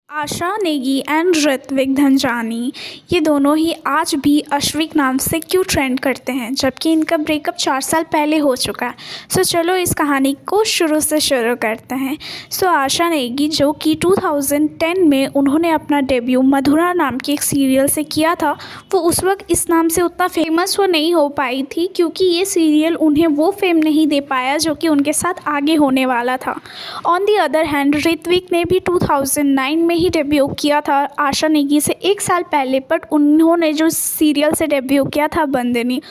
आशा Negi and Ritwik Dhanjani ये दोनों ही आज भी अश्विक नाम से क्यों ट्रेंड करते हैं, जबकि इनका ब्रेकअप 4 साल पहले हो चुका है। चलो इस कहानी को शुरू से शुरू करते हैं। आशा नेगी जो कि 2010 में उन्होंने अपना डेब्यू मधुरा नाम के एक सीरियल से किया था, वो उस वक्त इस नाम से उतना फेमस वो नहीं हो पाई थी क्योंकि ये सीरियल उन्हें वो फेम नहीं दे पाया जो कि उनके साथ आगे होने वाला था। On the other hand Hrithik ने भी 2009 में ही डेब्यू किया था आशा नेगी से 1 साल पहले, बट उन्होंने जो सीरियल से डेब्यू किया था बंदनी,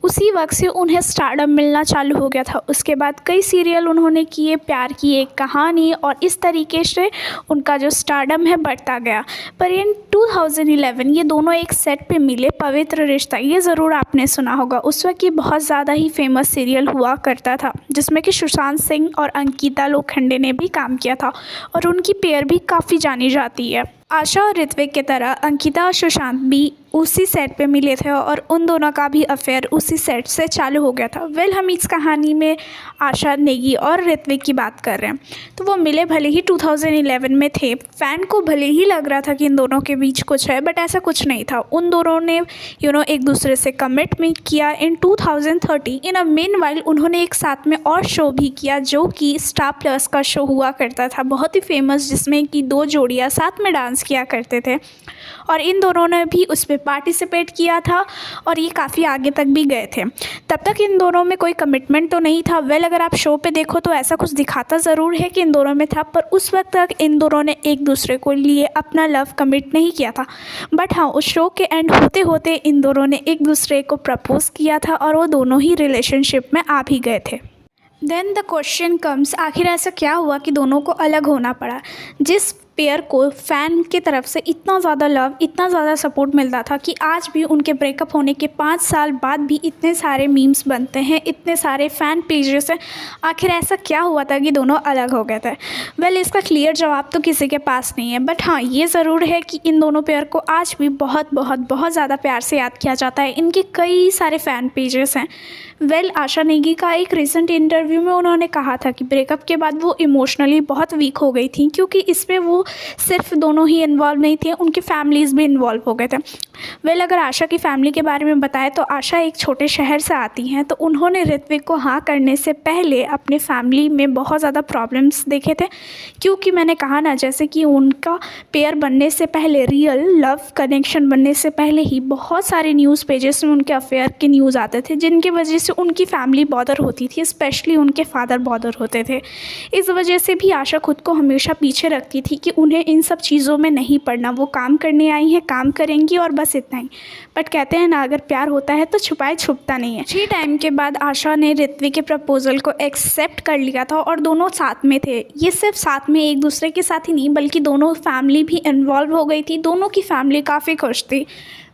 उसी वक्त से उन्हें स्टारडम मिलना चालू हो गया था। उसके बाद कई सीरियल उन्होंने किए, प्यार की एक कहानी, और इस तरीके से उनका जो स्टारडम है बढ़ता गया। पर इन 2011 ये दोनों एक सेट पे मिले, पवित्र रिश्ता, ये ज़रूर आपने सुना होगा। उस वक्त ये बहुत ज़्यादा ही फेमस सीरियल हुआ करता था जिसमें कि सुशांत सिंह और अंकिता लोखंडे ने भी काम किया था और उनकी पेयर भी काफ़ी जानी जाती है। आशा और ऋत्विक की तरह अंकिता और सुशांत भी उसी सेट पे मिले थे और उन दोनों का भी अफेयर उसी सेट से चालू हो गया था। हम इस कहानी में आशा नेगी और ऋत्विक की बात कर रहे हैं। तो वो मिले भले ही 2011 में थे, फ़ैन को भले ही लग रहा था कि इन दोनों के बीच कुछ है, बट ऐसा कुछ नहीं था। उन दोनों ने एक दूसरे से कमिटमेंट किया इन 2030। इन अ मीनवाइल उन्होंने एक साथ में और शो भी किया जो कि स्टार प्लस का शो हुआ करता था, बहुत ही फेमस, जिसमें कि 2 जोड़ियाँ साथ में डांस किया करते थे और इन दोनों ने भी उस पर पार्टिसिपेट किया था और ये काफ़ी आगे तक भी गए थे। तब तक इन दोनों में कोई कमिटमेंट तो नहीं था। अगर आप शो पे देखो तो ऐसा कुछ दिखाता ज़रूर है कि इन दोनों में था, पर उस वक्त तक इन दोनों ने एक दूसरे को लिए अपना लव कमिट नहीं किया था। बट हाँ, उस शो के एंड होते होते इन दोनों ने एक दूसरे को प्रपोज किया था और वो दोनों ही रिलेशनशिप में आ भी गए थे। देन द क्वेश्चन कम्स, आखिर ऐसा क्या हुआ कि दोनों को अलग होना पड़ा? जिस पेयर को फ़ैन की तरफ से इतना ज़्यादा लव, इतना ज़्यादा सपोर्ट मिलता था कि आज भी उनके ब्रेकअप होने के 5 साल बाद भी इतने सारे मीम्स बनते हैं, इतने सारे फ़ैन पेजेस हैं। आखिर ऐसा क्या हुआ था कि दोनों अलग हो गए थे? इसका क्लियर जवाब तो किसी के पास नहीं है, बट हाँ, ये ज़रूर है कि इन दोनों पेयर को आज भी बहुत बहुत बहुत ज़्यादा प्यार से याद किया जाता है। इनके कई सारे फ़ैन पेजेस हैं। आशा नेगी का एक रिसेंट इंटरव्यू में उन्होंने कहा था कि ब्रेकअप के बाद वो इमोशनली बहुत वीक हो गई थी, क्योंकि इसमें वो सिर्फ दोनों ही इन्वॉल्व नहीं थे, उनकी फैमिलीज़ भी इन्वॉल्व हो गए थे। अगर आशा की फैमिली के बारे में बताएं तो आशा एक छोटे शहर से आती हैं, तो उन्होंने ऋत्विक को हाँ करने से पहले अपने फैमिली में बहुत ज़्यादा प्रॉब्लम्स देखे थे, क्योंकि मैंने कहा ना, जैसे कि उनका पेयर बनने से पहले, रियल लव कनेक्शन बनने से पहले ही बहुत सारे न्यूज़ पेजेस में उनके अफेयर के न्यूज़ आते थे, जिनकी वजह से उनकी फैमिली बॉदर होती थी, स्पेशली उनके फादर बॉदर होते थे। इस वजह से भी आशा खुद को हमेशा पीछे रखती थी कि उन्हें इन सब चीज़ों में नहीं पड़ना, वो काम करने आई हैं, काम करेंगी और बस इतना ही। बट कहते हैं ना, अगर प्यार होता है तो छुपाए छुपता नहीं है। 6 टाइम के बाद आशा ने ऋत्विक के प्रपोजल को एक्सेप्ट कर लिया था और दोनों साथ में थे। ये सिर्फ साथ में एक दूसरे के साथ ही नहीं, बल्कि दोनों फैमिली भी इन्वॉल्व हो गई थी। दोनों की फैमिली काफ़ी खुश थी।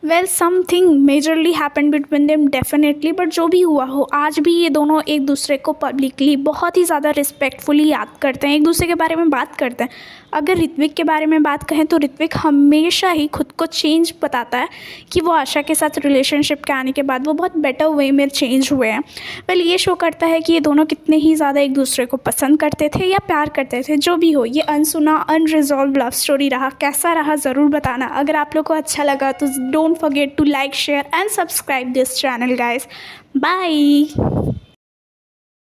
Something majorly happen between them definitely, but जो भी हुआ हो, आज भी ये दोनों एक दूसरे को पब्लिकली बहुत ही ज़्यादा रिस्पेक्टफुली याद करते हैं, एक दूसरे के बारे में बात करते हैं। अगर ऋत्विक के बारे में बात कहें तो ऋत्विक हमेशा ही खुद को चेंज बताता है कि वो आशा के साथ रिलेशनशिप के आने के बाद वो बहुत बेटर वे में चेंज हुए हैं। ये शो करता है कि ये दोनों कितने ही ज़्यादा एक दूसरे को पसंद करते थे या प्यार करते थे। जो भी हो, ये अनसुना अनरिजॉल्व लव स्टोरी रहा। कैसा रहा ज़रूर बताना। अगर आप लोग को अच्छा लगा तो don't forget to like, share and subscribe this channel, guys. Bye.